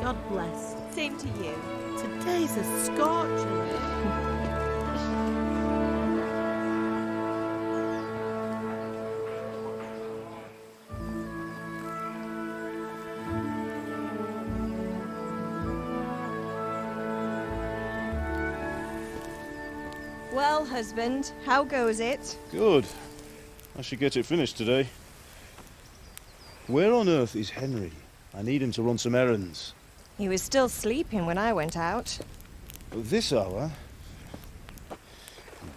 God bless. Same to you. Today's a scorcher. Well, husband, how goes it? Good. I should get it finished today. Where on earth is Henry? I need him to run some errands. He was still sleeping when I went out. At this hour?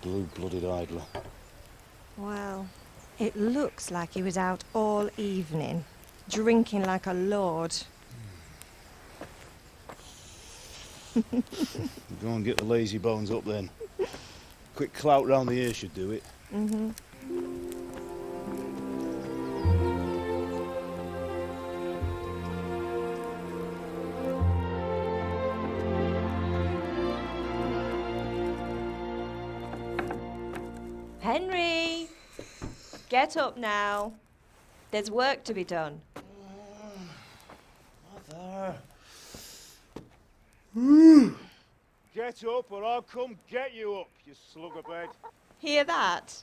Blue-blooded idler. Well, it looks like he was out all evening, drinking like a lord. Go and get the lazy bones up then. Quick clout round the ear should do it. Mm-hmm. Henry! Get up now. There's work to be done. Mother. Get up or I'll come get you up, you slugabed. Hear that?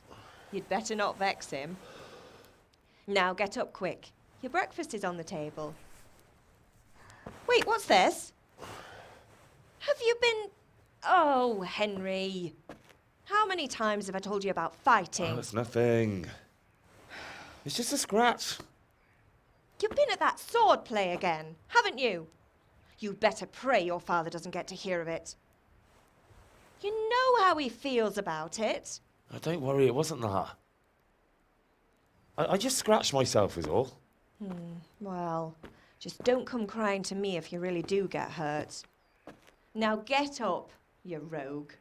You'd better not vex him. Now get up quick. Your breakfast is on the table. Wait, what's this? Have you been... Oh, Henry. How many times have I told you about fighting? Oh, it's nothing. It's just a scratch. You've been at that sword play again, haven't you? You'd better pray your father doesn't get to hear of it. You know how he feels about it. Oh, don't worry, it wasn't that. I just scratched myself is all. Well, just don't come crying to me if you really do get hurt. Now get up, you rogue.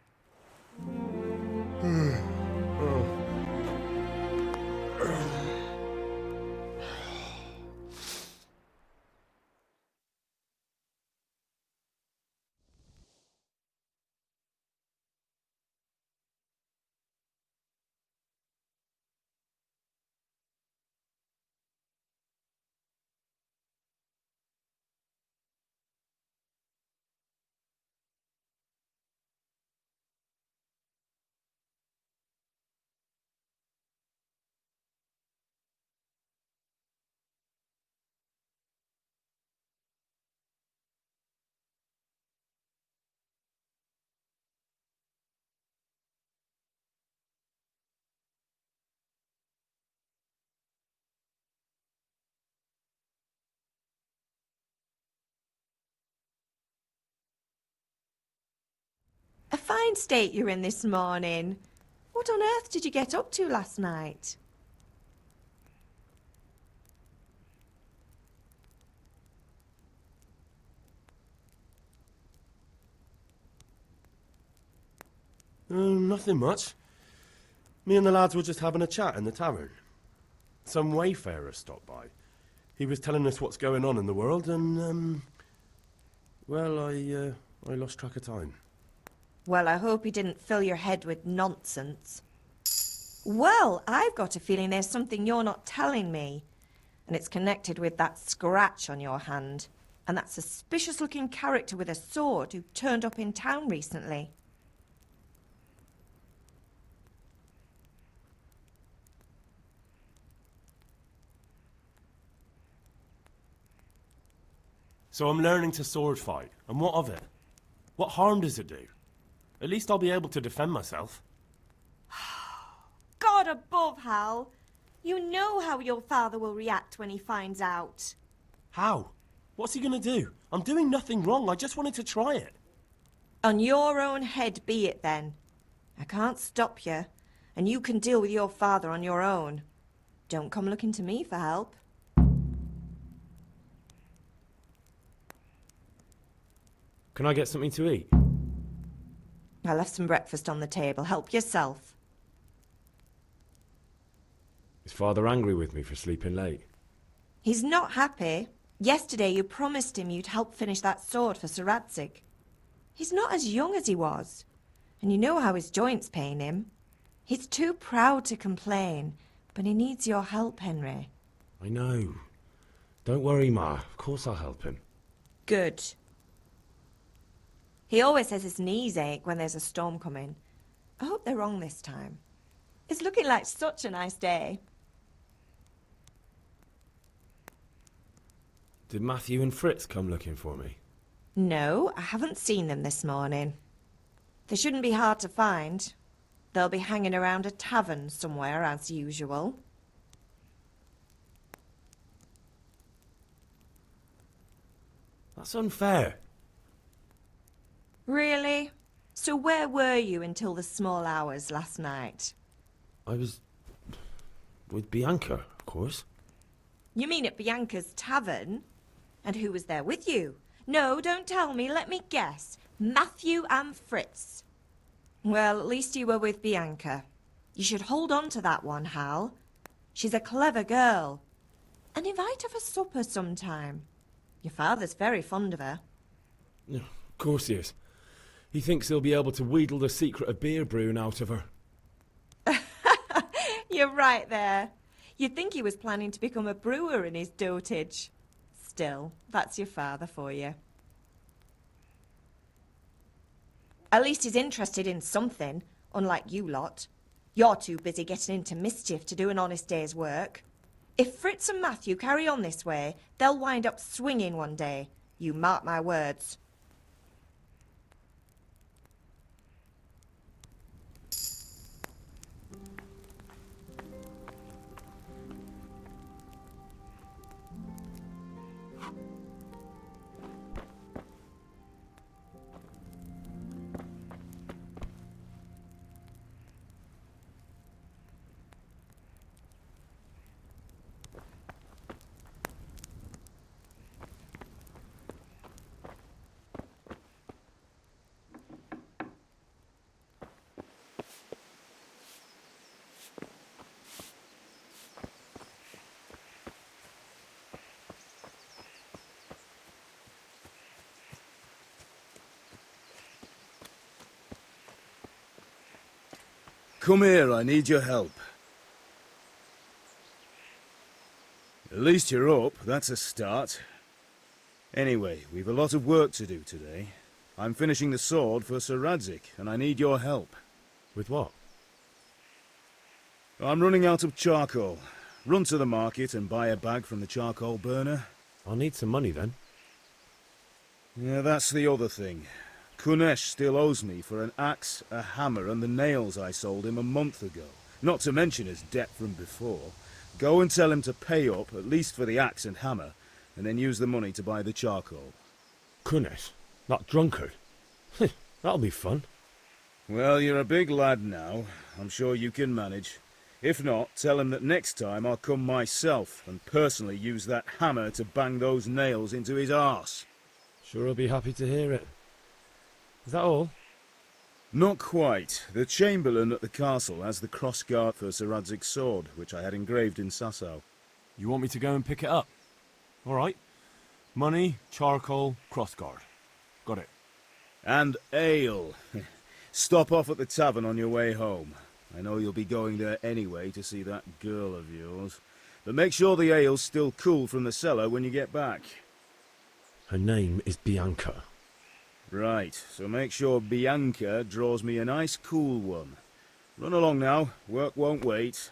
A fine state you're in this morning. What on earth did you get up to last night? Nothing much. Me and the lads were just having a chat in the tavern. Some wayfarer stopped by. He was telling us what's going on in the world and, well, I lost track of time. Well, I hope he didn't fill your head with nonsense. Well, I've got a feeling there's something you're not telling me. And it's connected with that scratch on your hand. And that suspicious-looking character with a sword who turned up in town recently. So I'm learning to sword fight, and what of it? What harm does it do? At least I'll be able to defend myself. God above, Hal. You know how your father will react when he finds out. How? What's he gonna do? I'm doing nothing wrong, I just wanted to try it. On your own head be it then. I can't stop you, and you can deal with your father on your own. Don't come looking to me for help. Can I get something to eat? I left some breakfast on the table. Help yourself. Is Father angry with me for sleeping late? He's not happy. Yesterday you promised him you'd help finish that sword for Sir Radzig. He's not as young as he was, and you know how his joints pain him. He's too proud to complain, but he needs your help, Henry. I know. Don't worry, Ma. Of course I'll help him. Good. He always says his knees ache when there's a storm coming. I hope they're wrong this time. It's looking like such a nice day. Did Matthew and Fritz come looking for me? No, I haven't seen them this morning. They shouldn't be hard to find. They'll be hanging around a tavern somewhere as usual. That's unfair. Really? So where were you until the small hours last night? I was... with Bianca, of course. You mean at Bianca's tavern? And who was there with you? No, don't tell me, let me guess. Matthew and Fritz. Well, at least you were with Bianca. You should hold on to that one, Hal. She's a clever girl. And invite her for supper sometime. Your father's very fond of her. Of course he is. He thinks he'll be able to wheedle the secret of beer brewing out of her. You're right there. You'd think he was planning to become a brewer in his dotage. Still, that's your father for you. At least he's interested in something, unlike you lot. You're too busy getting into mischief to do an honest day's work. If Fritz and Matthew carry on this way, they'll wind up swinging one day. You mark my words. Come here, I need your help. At least you're up, that's a start. Anyway, we've a lot of work to do today. I'm finishing the sword for Sir Radzig, and I need your help. With what? I'm running out of charcoal. Run to the market and buy a bag from the charcoal burner. I'll need some money then. Yeah, that's the other thing. Kunesh still owes me for an axe, a hammer, and the nails I sold him a month ago. Not to mention his debt from before. Go and tell him to pay up, at least for the axe and hammer, and then use the money to buy the charcoal. Kunesh? That drunkard? That'll be fun. Well, you're a big lad now. I'm sure you can manage. If not, tell him that next time I'll come myself and personally use that hammer to bang those nails into his arse. Sure I'll be happy to hear it. Is that all? Not quite. The Chamberlain at the castle has the crossguard for Sir Radzig's sword, which I had engraved in Sasau. You want me to go and pick it up? All right. Money, charcoal, crossguard. Got it. And ale. Stop off at the tavern on your way home. I know you'll be going there anyway to see that girl of yours. But make sure the ale's still cool from the cellar when you get back. Her name is Bianca. Right, so make sure Bianca draws me a nice cool one. Run along now, work won't wait.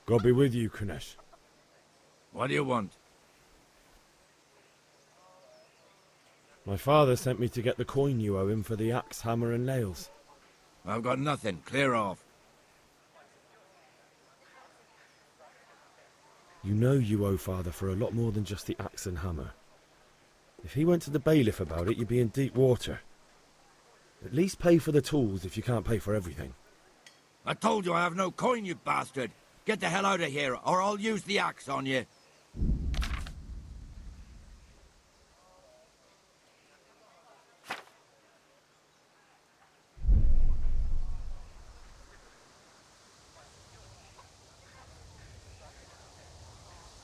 God be with you, Kunesh. What do you want? My father sent me to get the coin you owe him for the axe, hammer and nails. I've got nothing. Clear off. You know you owe Father for a lot more than just the axe and hammer. If he went to the bailiff about it, you'd be in deep water. At least pay for the tools if you can't pay for everything. I told you I have no coin, you bastard. Get the hell out of here, or I'll use the axe on you.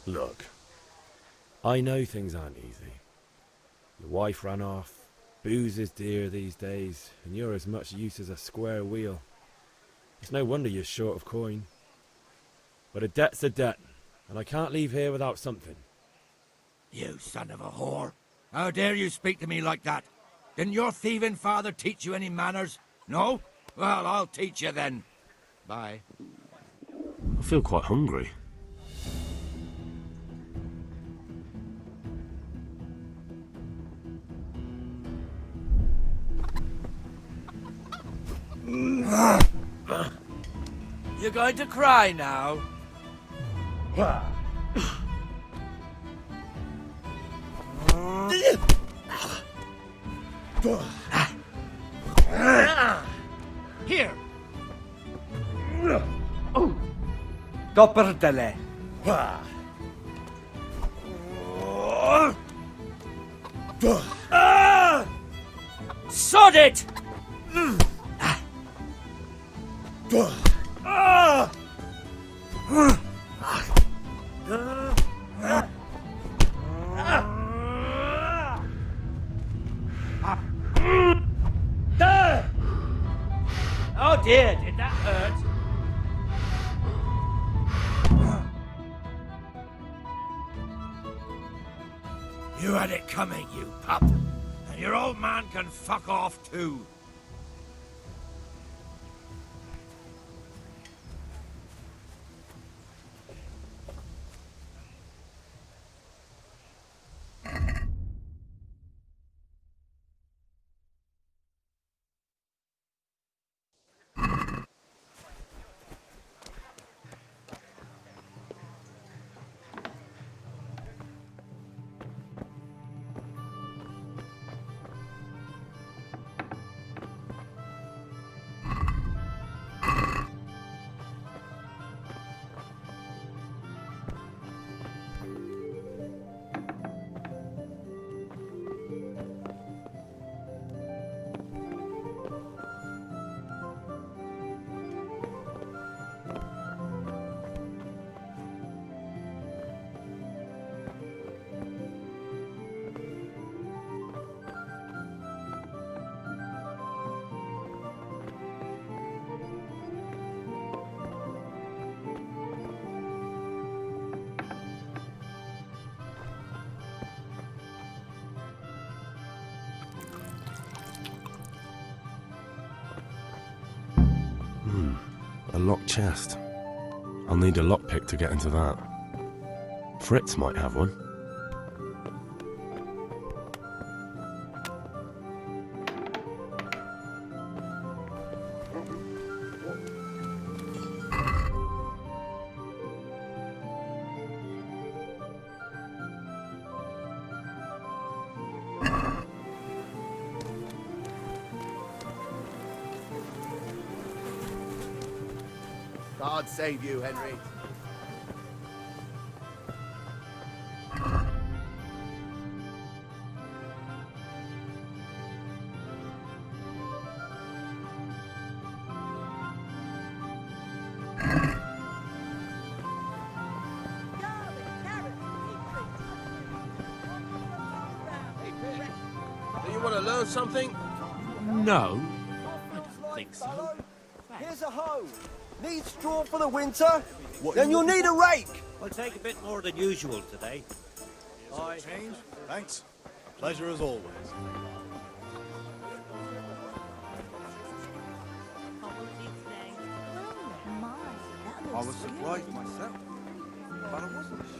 Look, I know things aren't easy. Your wife ran off, booze is dear these days, and you're as much use as a square wheel. It's no wonder you're short of coin. But a debt's a debt, and I can't leave here without something. You son of a whore. How dare you speak to me like that? Didn't your thieving father teach you any manners? No? Well, I'll teach you then. Bye. I feel quite hungry. You're going to cry now? Here. Copperdele. Sod it! Oh dear, did that hurt? You had it coming, you pup. And your old man can fuck off too. A locked chest. I'll need a lockpick to get into that. Fritz might have one. God save you, Henry. Do you want to learn something? No, I don't think so. Here's a hoe. Need straw for the winter? Then you'll need a rake. I'll take a bit more than usual today. Bye. Change? Thanks. A pleasure as always. I was surprised myself, but I wasn't sure.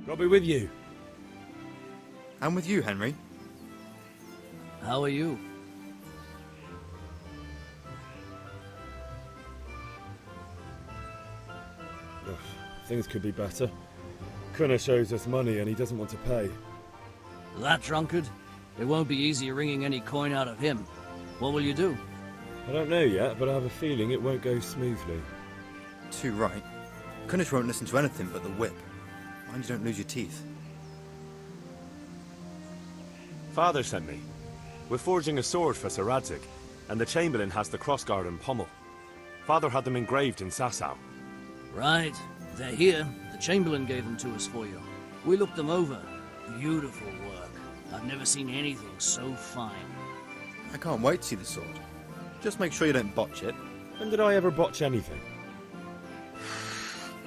I'll be with you. And with you, Henry. How are you? Ugh, things could be better. Kunnish owes us money and he doesn't want to pay. That drunkard? It won't be easy wringing any coin out of him. What will you do? I don't know yet, but I have a feeling it won't go smoothly. Too right. Kunnish won't listen to anything but the whip. Mind you don't lose your teeth. Father sent me. We're forging a sword for Sir Radzig, and the Chamberlain has the crossguard and pommel. Father had them engraved in Sasau. Right. They're here. The Chamberlain gave them to us for you. We looked them over. Beautiful work. I've never seen anything so fine. I can't wait to see the sword. Just make sure you don't botch it. When did I ever botch anything?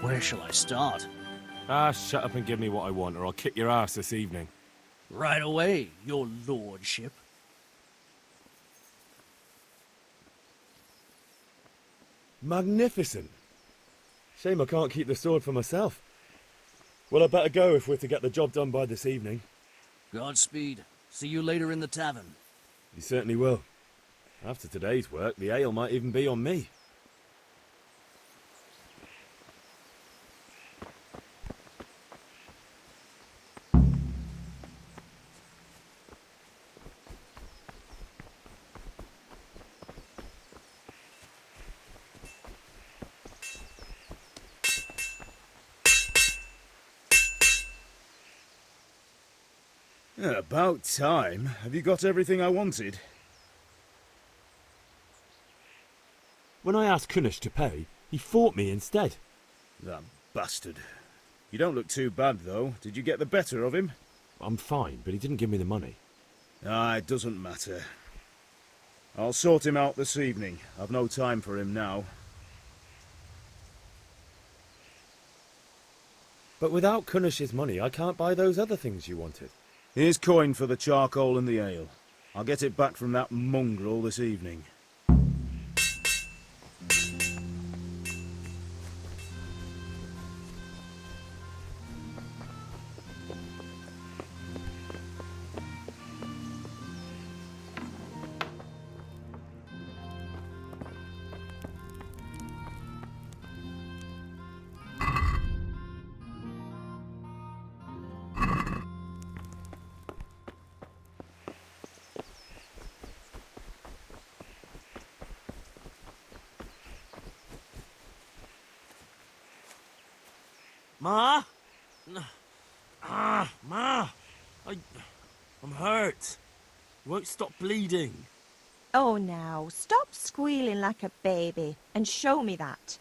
Where shall I start? Ah, shut up and give me what I want, or I'll kick your ass this evening. Right away, your lordship. Magnificent. Shame I can't keep the sword for myself. Well, I better go if we're to get the job done by this evening. Godspeed. See you later in the tavern. You certainly will. After today's work, the ale might even be on me. Yeah, about time. Have you got everything I wanted? When I asked Kunnish to pay, he fought me instead. That bastard. You don't look too bad, though. Did you get the better of him? I'm fine, but he didn't give me the money. Ah, it doesn't matter. I'll sort him out this evening. I've no time for him now. But without Kunnish's money, I can't buy those other things you wanted. Here's coin for the charcoal and the ale. I'll get it back from that mongrel this evening. Ma? Ma! I'm hurt. You won't stop bleeding. Oh, now, stop squealing like a baby and show me that.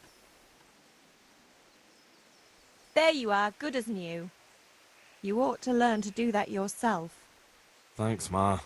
There you are, good as new. You ought to learn to do that yourself. Thanks, Ma.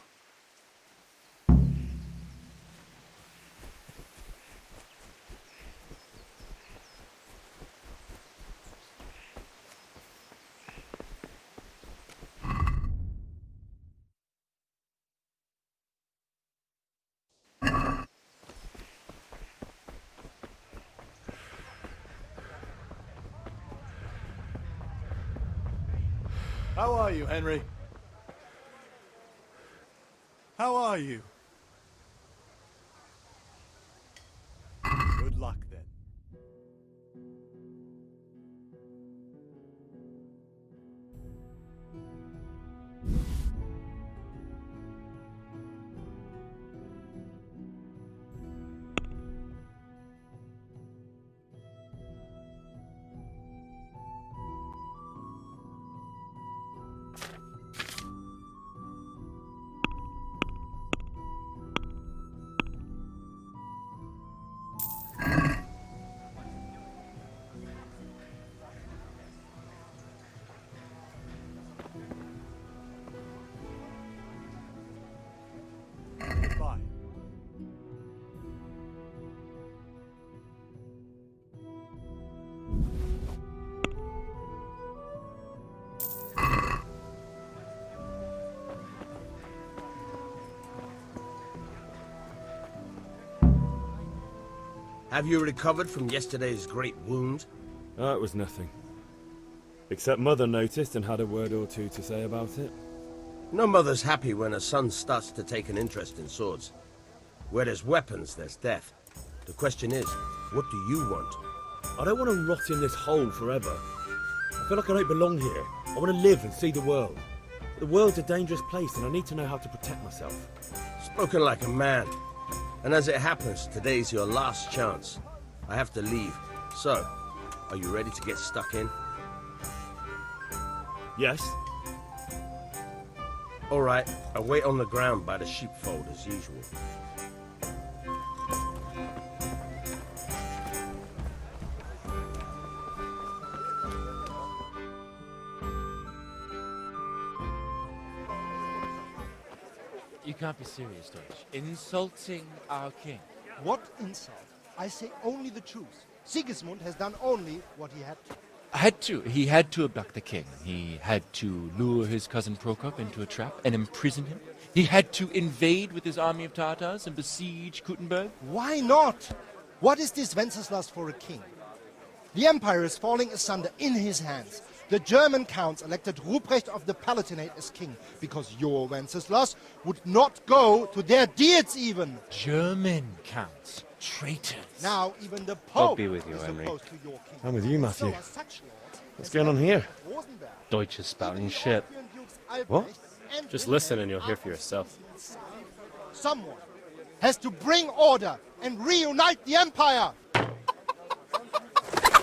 How are you, Henry? How are you? Good luck, then. Bye. Have you recovered from yesterday's great wound? Oh, it was nothing. Except Mother noticed and had a word or two to say about it. No mother's happy when her son starts to take an interest in swords. Where there's weapons, there's death. The question is, what do you want? I don't want to rot in this hole forever. I feel like I don't belong here. I want to live and see the world. The world's a dangerous place and I need to know how to protect myself. Spoken like a man. And as it happens, today's your last chance. I have to leave. So, are you ready to get stuck in? Yes. All right, I'll wait on the ground by the sheepfold as usual. You can't be serious, Deutsch. Insulting our king. What insult? I say only the truth. Sigismund has done only what he had to. He had to abduct the king. He had to lure his cousin Prokop into a trap and imprison him. He had to invade with his army of Tartars and besiege Kuttenberg. Why not? What is this Wenceslas for a king? The empire is falling asunder in his hands. The German counts elected Ruprecht of the Palatinate as king because your Wenceslas would not go to their deeds even. German counts. Traitors. Now even the Pope God be with you, is Henry. opposed to your king. I'm with you, Matthew. So are such lords What's as going on here? Rosenberg, Deutsch is spouting shit. What? and Just Wilhelm listen and you'll hear for yourself. Someone has to bring order and reunite the empire.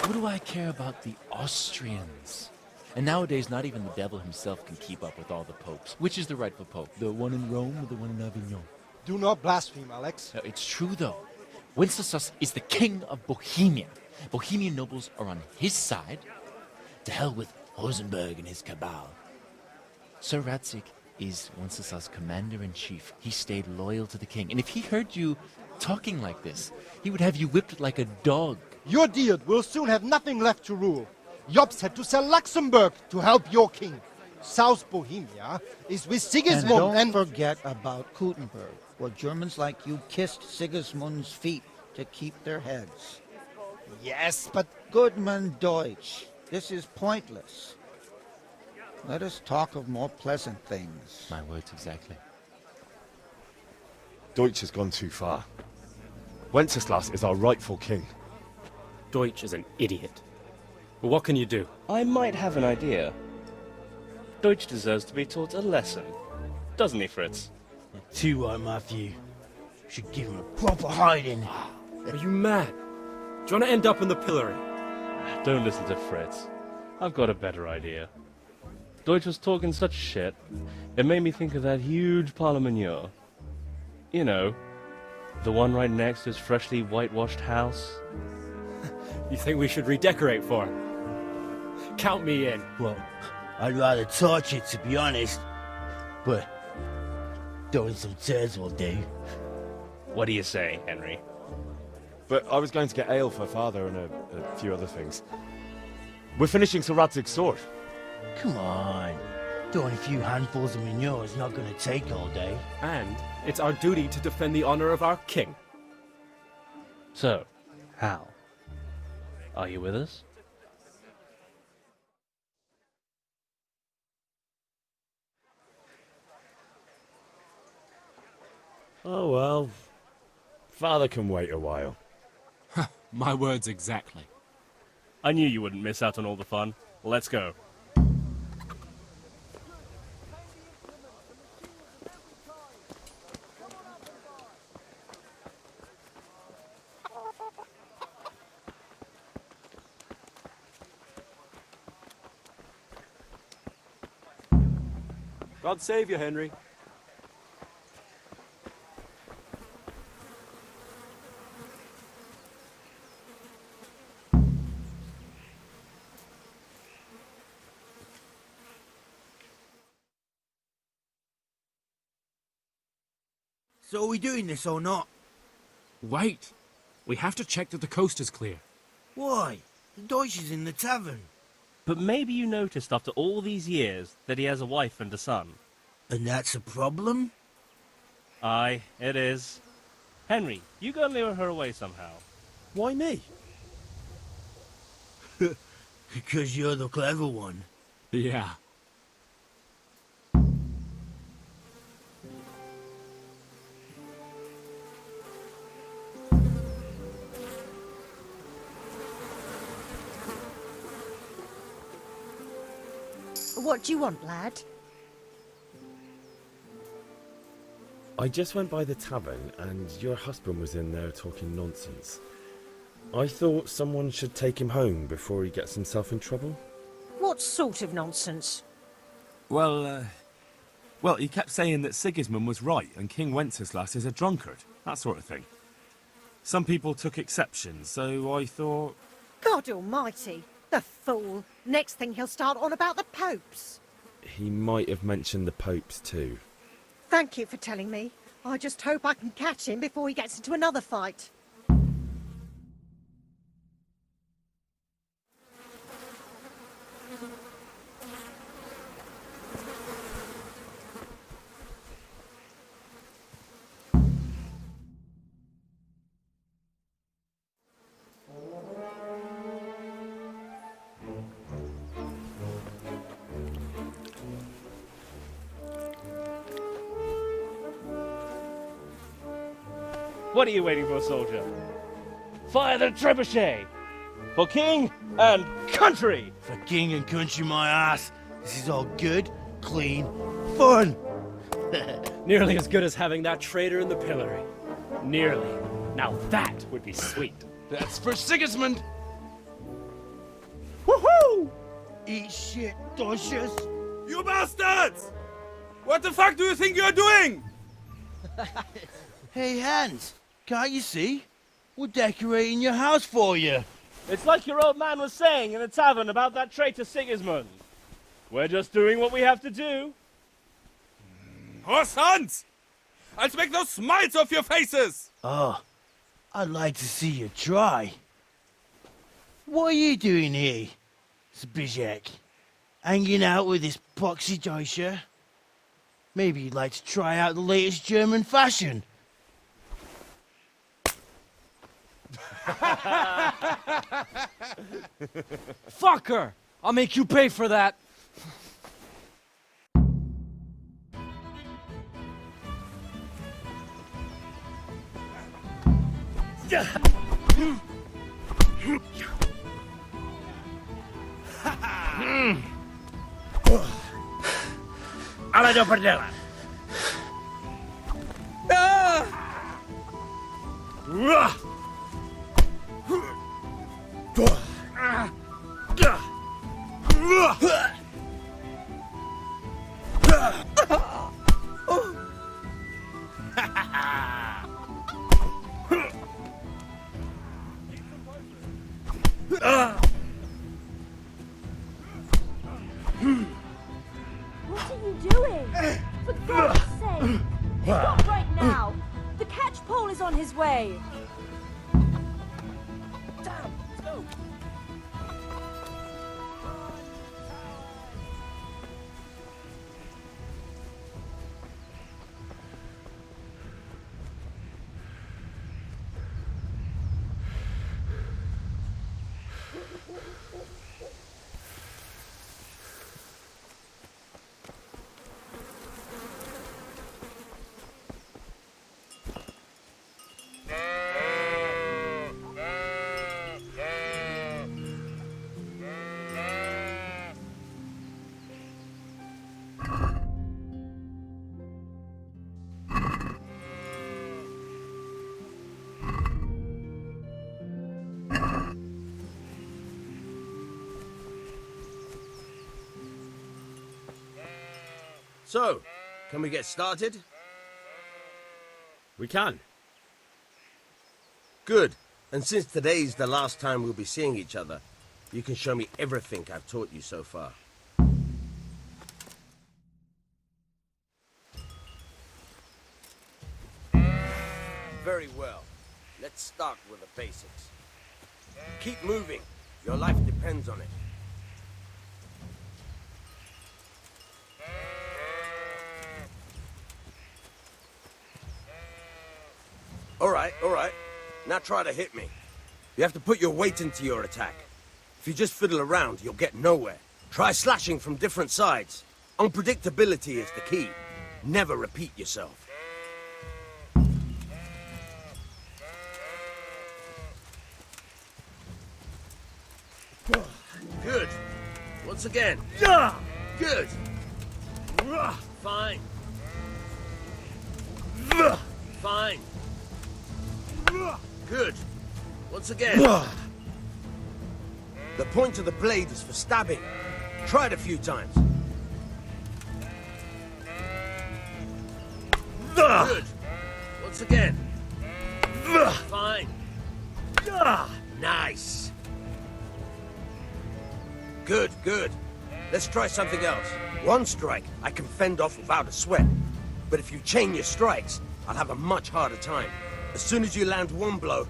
What do I care about the Austrians? And nowadays, not even the devil himself can keep up with all the popes. Which is the rightful pope? The one in Rome or the one in Avignon? Do not blaspheme, Alex. No, it's true, though. Wenceslas is the king of Bohemia. Bohemian nobles are on his side. To hell with Rosenberg and his cabal. Sir Radzig is Wenceslas' commander-in-chief. He stayed loyal to the king. And if he heard you talking like this, he would have you whipped like a dog. Your Diet will soon have nothing left to rule. Jobst had to sell Luxembourg to help your king. South Bohemia is with Sigismund and don't forget about Kuttenberg, where Germans like you kissed Sigismund's feet to keep their heads. Yes, but... Goodman Deutsch, this is pointless. Let us talk of more pleasant things. My words exactly. Deutsch has gone too far. Wenceslas is our rightful king. Deutsch is an idiot. But what can you do? I might have an idea. Deutsch deserves to be taught a lesson. Doesn't he, Fritz? Too right, Matthew. Should give him a proper hiding. Are you mad? Do you want to end up in the pillory? Don't listen to Fritz. I've got a better idea. Deutsch was talking such shit, it made me think of that huge parliament. You know, the one right next to his freshly whitewashed house. You think we should redecorate for him? Count me in. Well, I'd rather torch it, to be honest. But throwing some turds will do. What do you say, Henry? But I was going to get ale for father and a few other things. We're finishing Sir Radzig's sword. Come on. Throwing a few handfuls of manure is not going to take all day. And it's our duty to defend the honor of our king. So, how? Are you with us? Oh well. Father can wait a while. My words exactly. I knew you wouldn't miss out on all the fun. Let's go. God save you, Henry. So are we doing this or not? Wait. We have to check that the coast is clear. Why? The Deutsch is in the tavern. But maybe you noticed after all these years that he has a wife and a son. And that's a problem? Aye, it is. Henry, you go and lure her away somehow. Why me? Because you're the clever one. Yeah. What do you want, lad? I just went by the tavern and your husband was in there talking nonsense. I thought someone should take him home before he gets himself in trouble. What sort of nonsense? Well, he kept saying that Sigismund was right and King Wenceslas is a drunkard, that sort of thing. Some people took exception, so I thought... God almighty, the fool. Next thing he'll start on about the popes. He might have mentioned the popes too. Thank you for telling me. I just hope I can catch him before he gets into another fight. What are you waiting for, soldier? Fire the trebuchet! For king and country! For king and country, my ass. This is all good, clean, fun. Nearly as good as having that traitor in the pillory. Nearly. Now that would be sweet. That's for Sigismund! Woohoo! Eat shit, doshes. You bastards! What the fuck do you think you're doing? Hey, Hans, can't you see? We're decorating your house for you. It's like your old man was saying in the tavern about that traitor Sigismund. We're just doing what we have to do. Horse Hans! I'll make those smiles off your faces! Oh, I'd like to see you try. What are you doing here, Zbyszek? Hanging out with this poxy Deutscher? Maybe you'd like to try out the latest German fashion. Fucker! I'll make you pay for that. Ale do prdele. What are you doing? For God's sake! Stop right now! The catch pole is on his way! Damn, let's go. So, can we get started? We can. Good. And since today's the last time we'll be seeing each other, you can show me everything I've taught you so far. Very well. Let's start with the basics. Keep moving. Your life depends on it. All right. Now try to hit me. You have to put your weight into your attack. If you just fiddle around, you'll get nowhere. Try slashing from different sides. Unpredictability is the key. Never repeat yourself. Good. Once again. Good. Fine. Fine. Good. Once again. The point of the blade is for stabbing. Try it a few times. Good. Once again. Fine. Nice. Good, good. Let's try something else. One strike, I can fend off without a sweat. But if you chain your strikes, I'll have a much harder time. As soon as you land one blow,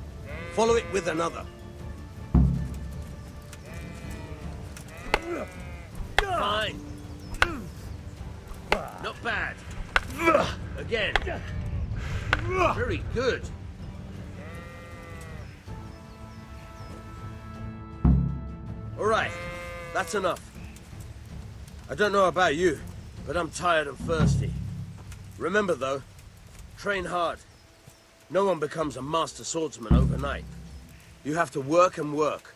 follow it with another. Fine. Not bad. Again. Very good. All right, that's enough. I don't know about you, but I'm tired and thirsty. Remember though, train hard. No one becomes a master swordsman overnight. You have to work and work.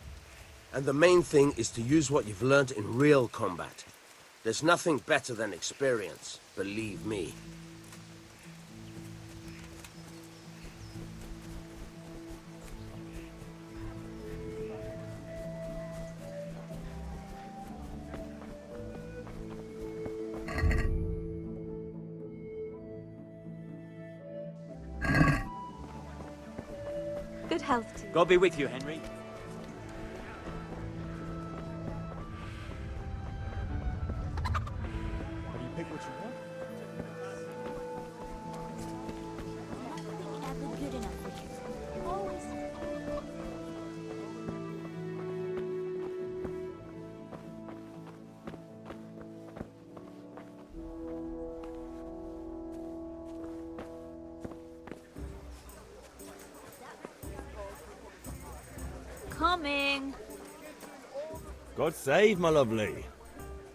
And the main thing is to use what you've learned in real combat. There's nothing better than experience, believe me. Good health to you. God be with you, Henry. Have you picked what you want? Nothing ever good enough for you. Always. Coming. God save, my lovely.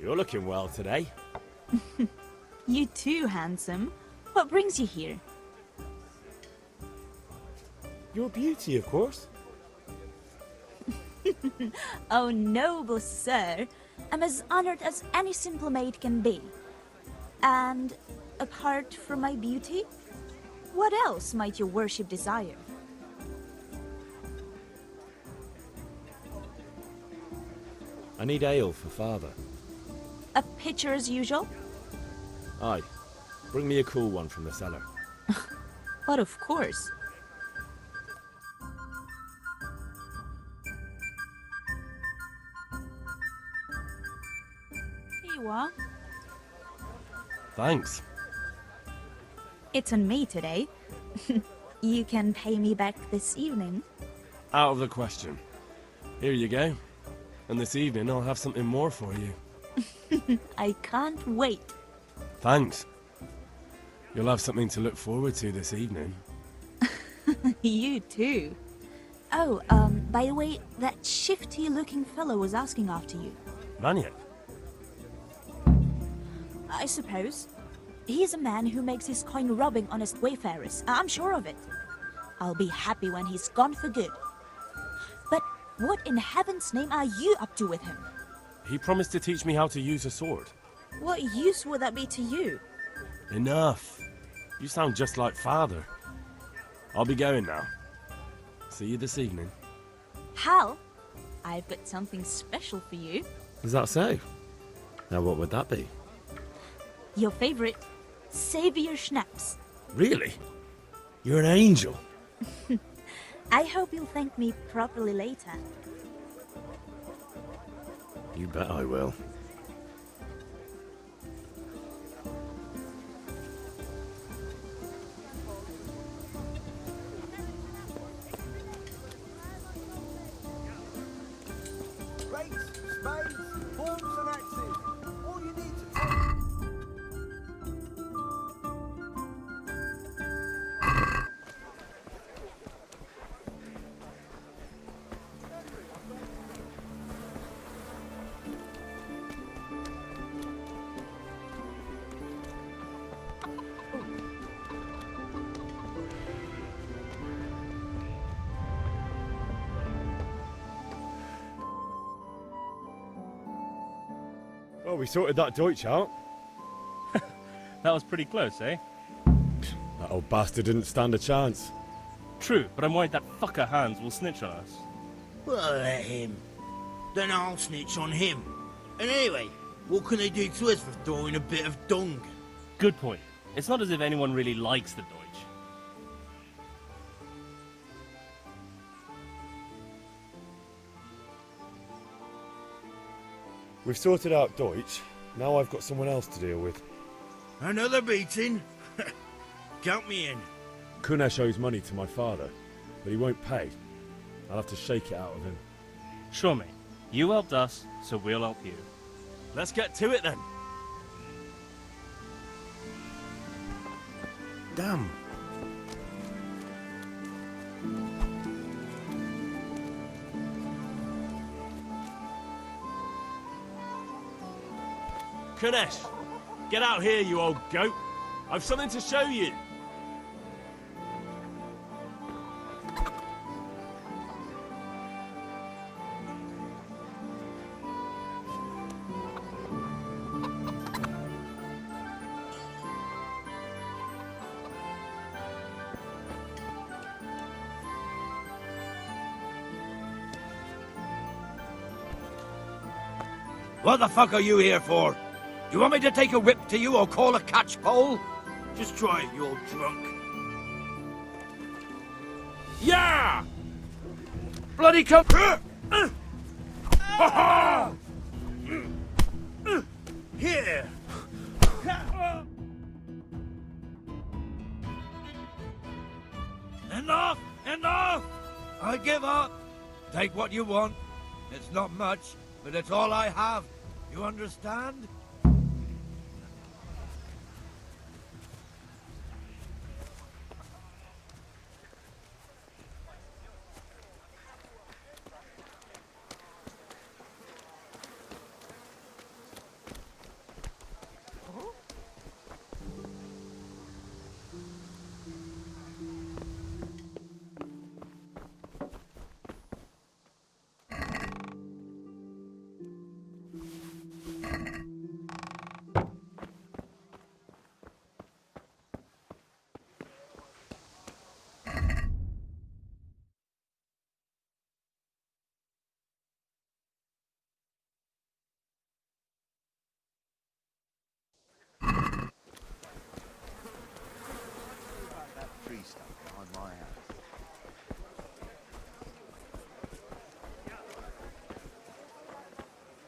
You're looking well today. You too, handsome. What brings you here? Your beauty, of course. Oh, noble sir. I'm as honored as any simple maid can be. And apart from my beauty, what else might your worship desire? I need ale for father. A pitcher as usual? Aye. Bring me a cool one from the cellar. But of course. Here you are. Thanks. It's on me today. You can pay me back this evening. Out of the question. Here you go. And this evening I'll have something more for you. I can't wait. Thanks. You'll have something to look forward to this evening. You too. Oh, by the way, that shifty-looking fellow was asking after you. Vanya? I suppose. He's a man who makes his coin robbing honest wayfarers. I'm sure of it. I'll be happy when he's gone for good. But what in heaven's name are you up to with him? He promised to teach me how to use a sword. What use would that be to you? Enough. You sound just like father. I'll be going now. See you this evening. Hal, I've got something special for you. Is that so? Now what would that be? Your favorite, Savior Schnapps. Really? You're an angel. I hope you'll thank me properly later. You bet I will. Rakes, spades, forks and axes. All you need to Well, we sorted that Deutsch out. That was pretty close, eh? That old bastard didn't stand a chance. True, but I'm worried that fucker Hans will snitch on us. Well, let him. Then I'll snitch on him. And anyway, what can they do to us for throwing a bit of dung? Good point. It's not as if anyone really likes the Deutsch. We've sorted out Deutsch. Now I've got someone else to deal with. Another beating? Count me in. Kunesh owes money to my father, but he won't pay. I'll have to shake it out of him. Sure, mate. You helped us, so we'll help you. Let's get to it then. Damn. Kunesh, get out here, you old goat. I've something to show you. What the fuck are you here for? Do you want me to take a whip to you or call a catch pole? Just try it, you old drunk. Yeah! Bloody come... Here! Enough! Enough! I give up. Take what you want. It's not much, but it's all I have. You understand?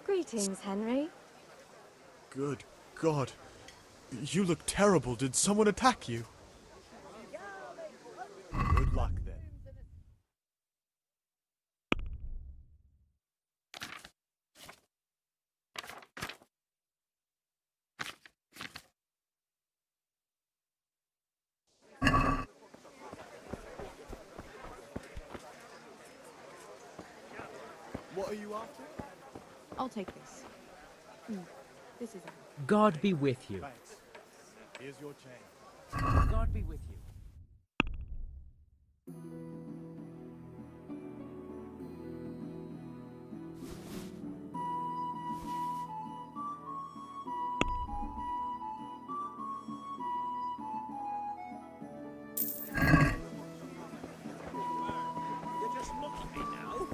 Greetings, Henry. Good God. You look terrible. Did someone attack you? Good luck, then. What are you after? I'll take this. This is God be with you. Thanks. Here's your change. God be with you. You're just mocking me now.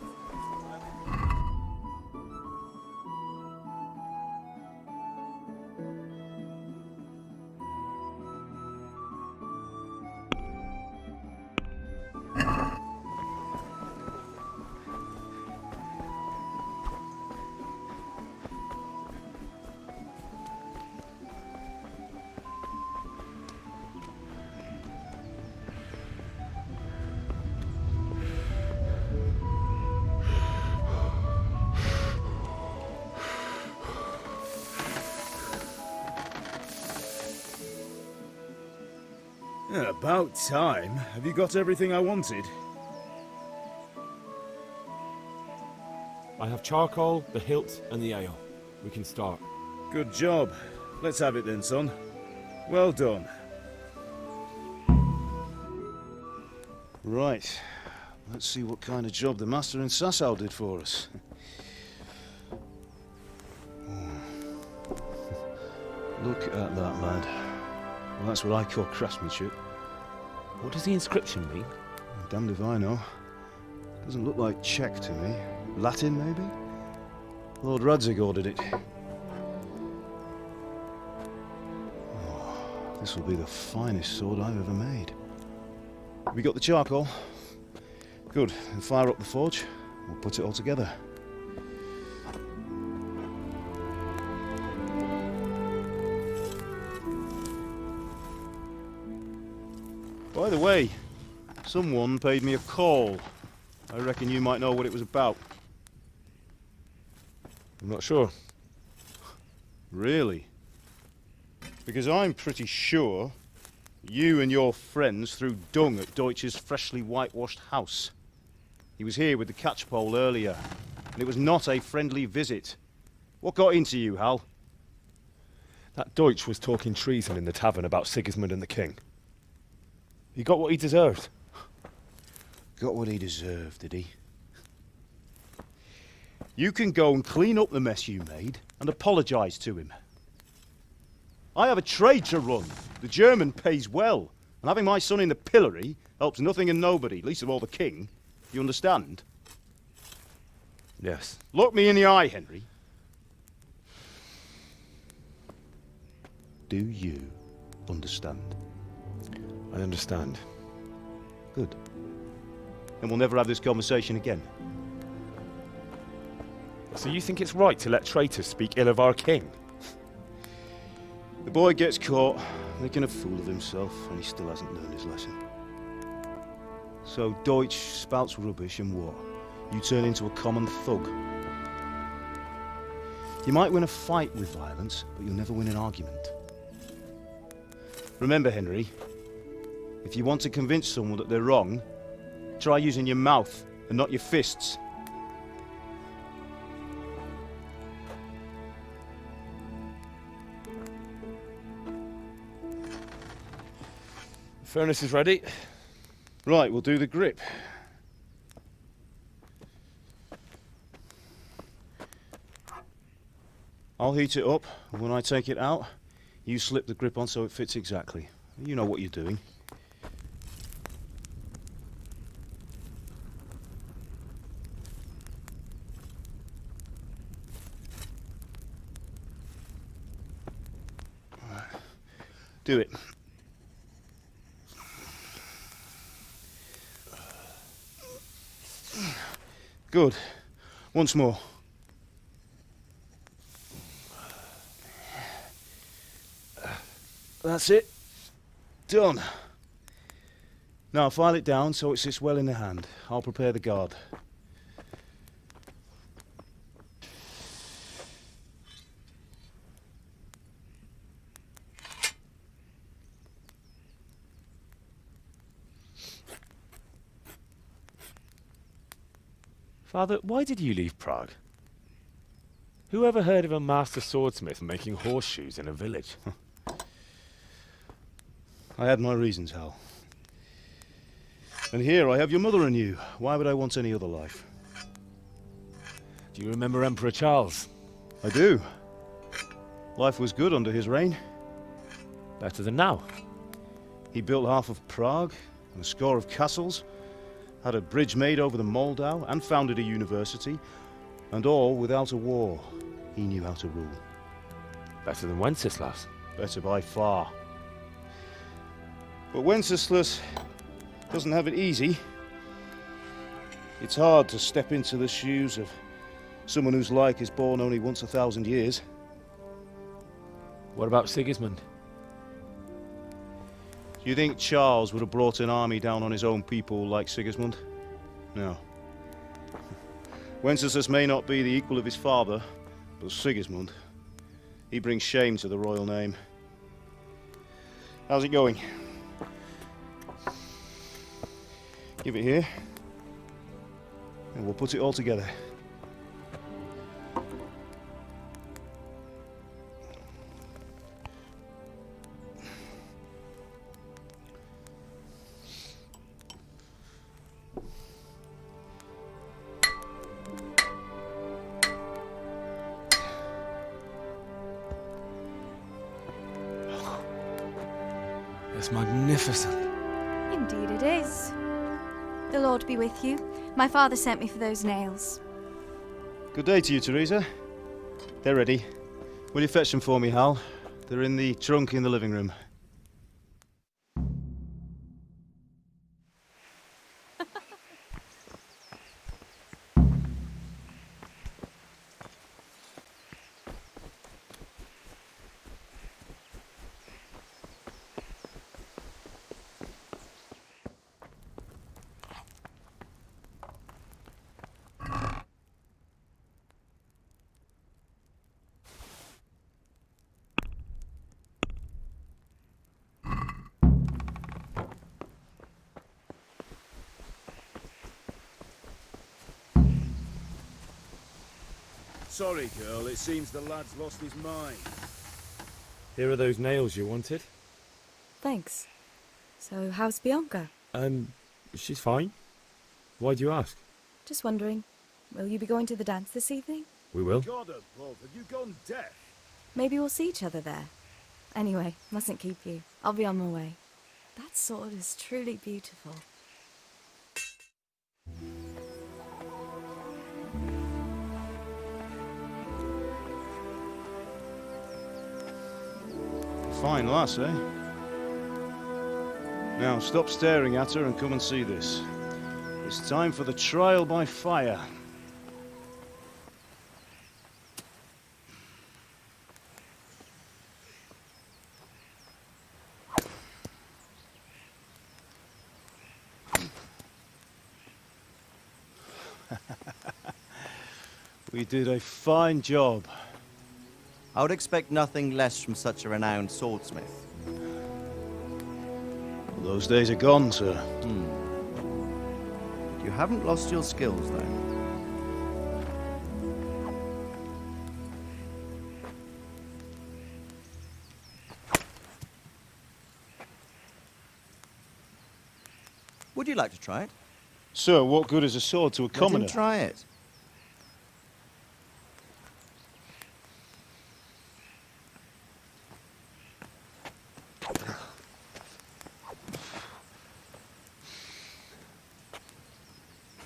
Yeah, about time. Have you got everything I wanted? I have charcoal, the hilt, and the ale. We can start. Good job. Let's have it then, son. Well done. Right. Let's see what kind of job the master in Sasau did for us. Look at that, lad. Well, that's what I call craftsmanship. What does the inscription mean? Damned if I know. Doesn't look like Czech to me. Latin, maybe? Lord Radzig ordered it. Oh, this will be the finest sword I've ever made. Have you got the charcoal? Good. Then fire up the forge. We'll put it all together. By the way, someone paid me a call. I reckon you might know what it was about. I'm not sure. Really? Because I'm pretty sure you and your friends threw dung at Deutsch's freshly whitewashed house. He was here with the catchpole earlier, and it was not a friendly visit. What got into you, Hal? That Deutsch was talking treason in the tavern about Sigismund and the king. He got what he deserved. Got what he deserved, did he? You can go and clean up the mess you made and apologise to him. I have a trade to run. The German pays well, and having my son in the pillory helps nothing and nobody, least of all the king. You understand? Yes. Look me in the eye, Henry. Do you understand? I understand. Good. And we'll never have this conversation again. So you think it's right to let traitors speak ill of our king? The boy gets caught, making a fool of himself, and he still hasn't learned his lesson. So Deutsch spouts rubbish, and what? You turn into a common thug. You might win a fight with violence, but you'll never win an argument. Remember, Henry, if you want to convince someone that they're wrong, try using your mouth and not your fists. The furnace is ready. Right, we'll do the grip. I'll heat it up, and when I take it out, you slip the grip on so it fits exactly. You know what you're doing. Do it. Good. Once more. That's it. Done. Now file it down so it sits well in the hand. I'll prepare the guard. Father, why did you leave Prague? Who ever heard of a master swordsmith making horseshoes in a village? I had my reasons, Hal. And here I have your mother and you. Why would I want any other life? Do you remember Emperor Charles? I do. Life was good under his reign. Better than now. He built half of Prague and a score of castles, had a bridge made over the Moldau, and founded a university, and all without a war. He knew how to rule. Better than Wenceslas. Better by far. But Wenceslas doesn't have it easy. It's hard to step into the shoes of someone whose like is born only once 1,000 years. What about Sigismund? Do you think Charles would have brought an army down on his own people like Sigismund? No. Wenceslas may not be the equal of his father, but Sigismund, he brings shame to the royal name. How's it going? Give it here, and we'll put it all together. It's magnificent. Indeed it is. The Lord be with you. My father sent me for those nails. Good day to you, Teresa. They're ready. Will you fetch them for me, Hal? They're in the trunk in the living room. Sorry, girl. It seems the lad's lost his mind. Here are those nails you wanted. Thanks. So, how's Bianca? She's fine. Why do you ask? Just wondering, will you be going to the dance this evening? We will. God above, have you gone deaf? Maybe we'll see each other there. Anyway, mustn't keep you. I'll be on my way. That sword is truly beautiful. Fine lass, eh? Now, stop staring at her and come and see this. It's time for the trial by fire. We did a fine job. I would expect nothing less from such a renowned swordsmith. Well, those days are gone, sir. You haven't lost your skills, though. Would you like to try it? Sir, what good is a sword to a commoner? Let him try it.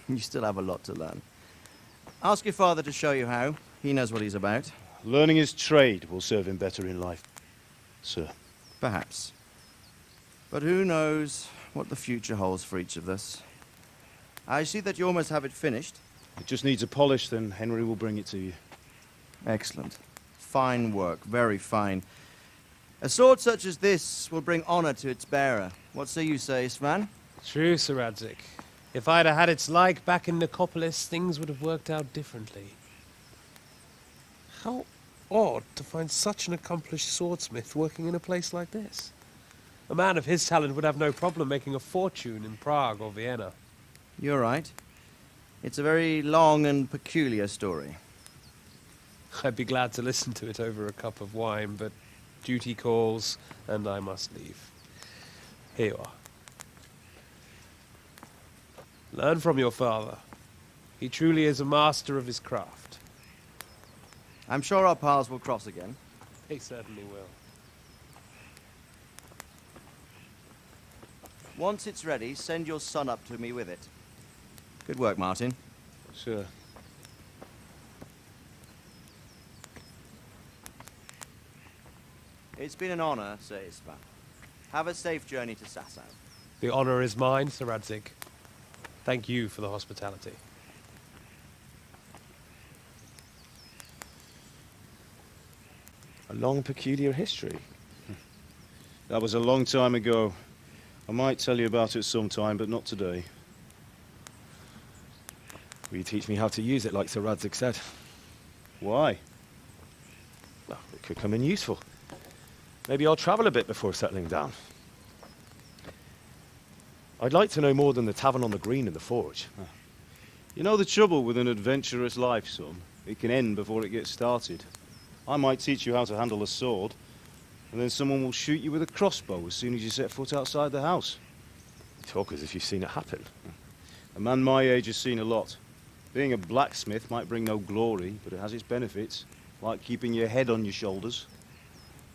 You still have a lot to learn. Ask your father to show you how. He knows what he's about. Learning his trade will serve him better in life, sir. Perhaps. But who knows what the future holds for each of us. I see that you almost have it finished. It just needs a polish, then Henry will bring it to you. Excellent. Fine work, very fine. A sword such as this will bring honor to its bearer. What say you, Svan? True, Sir Radzik. If I'd have had its like back in Nicopolis, things would have worked out differently. How odd to find such an accomplished swordsmith working in a place like this. A man of his talent would have no problem making a fortune in Prague or Vienna. You're right. It's a very long and peculiar story. I'd be glad to listen to it over a cup of wine, but duty calls, and I must leave. Here you are. Learn from your father. He truly is a master of his craft. I'm sure our paths will cross again. He certainly will. Once it's ready, send your son up to me with it. Good work, Martin. Sure. It's been an honor, Sir Isvan. Have a safe journey to Sasau. The honor is mine, Sir Radzik. Thank you for the hospitality. A long, peculiar history. That was a long time ago. I might tell you about it sometime, but not today. Will you teach me how to use it, like Sir Radzik said? Why? Well, it could come in useful. Maybe I'll travel a bit before settling down. I'd like to know more than the tavern on the green and the forge. You know the trouble with an adventurous life, son? It can end before it gets started. I might teach you how to handle a sword, and then someone will shoot you with a crossbow as soon as you set foot outside the house. You talk as if you've seen it happen. A man my age has seen a lot. Being a blacksmith might bring no glory, but it has its benefits, like keeping your head on your shoulders.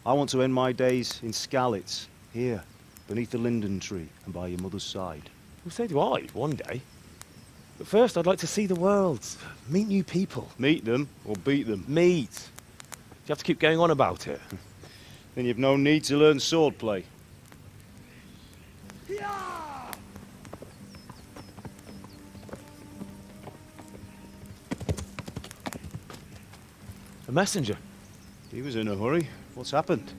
I want to end my days in Skalitz, here, beneath the linden tree and by your mother's side. Well, so do I, one day. But first, I'd like to see the world. Meet new people. Meet them or beat them? Meet. Do you have to keep going on about it? Then you've no need to learn swordplay. A messenger. He was in a hurry. What's happened?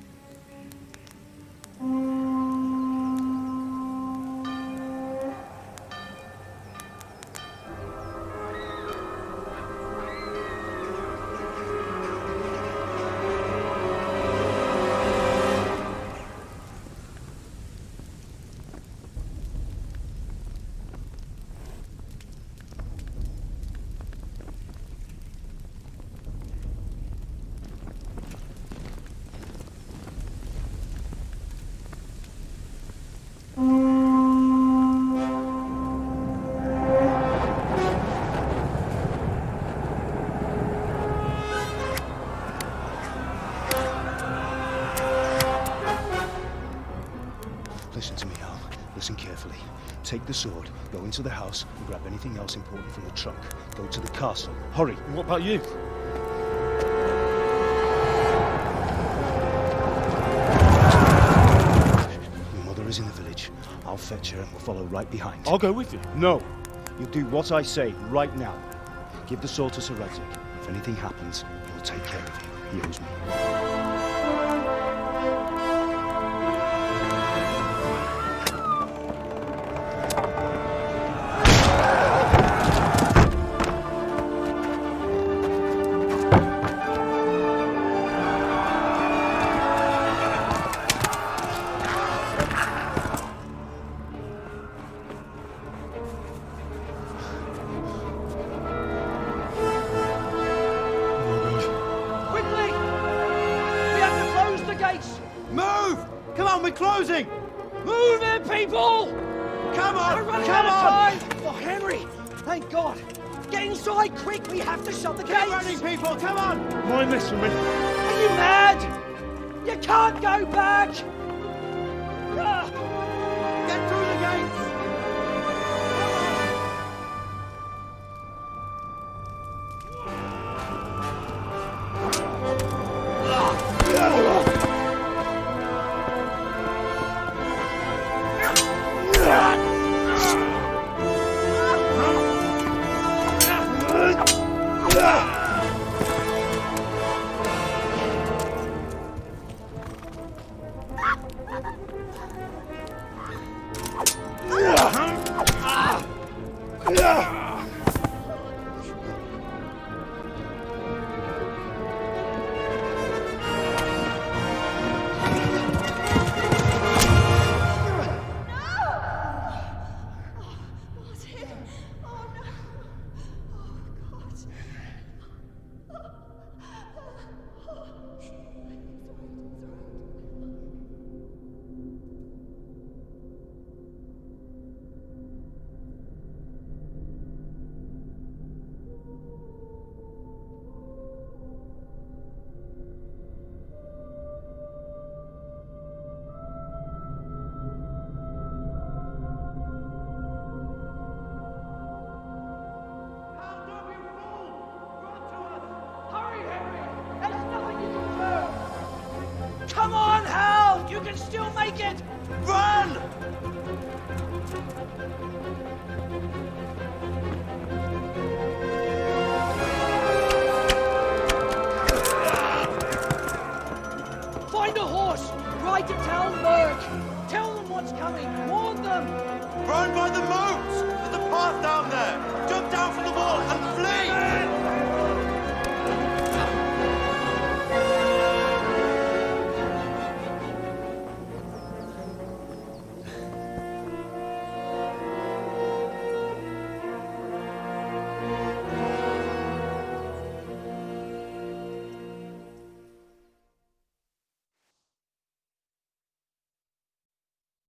Listen to me, Al. Listen carefully. Take the sword, go into the house, and grab anything else important from the trunk. Go to the castle. Hurry! What about you? Your mother is in the village. I'll fetch her and we'll follow right behind. I'll go with you. No! You'll do what I say right now. Give the sword to Sir Radzik. If anything happens, he'll take care of you. He owes me. Closing! Move it, people! Come on! We're running Come out on! of time! Oh, Henry! Thank God! Get inside, quick! We have to shut the Get gates! running, people! Come on! Mind this for me. Are you mad? You can't go back! Ah. Get through the gates! Come on, Hal! You can still make it! Run! Find a horse! Ride to tell Merc! Tell them what's coming! Warn them! Run by the moat! There's a path down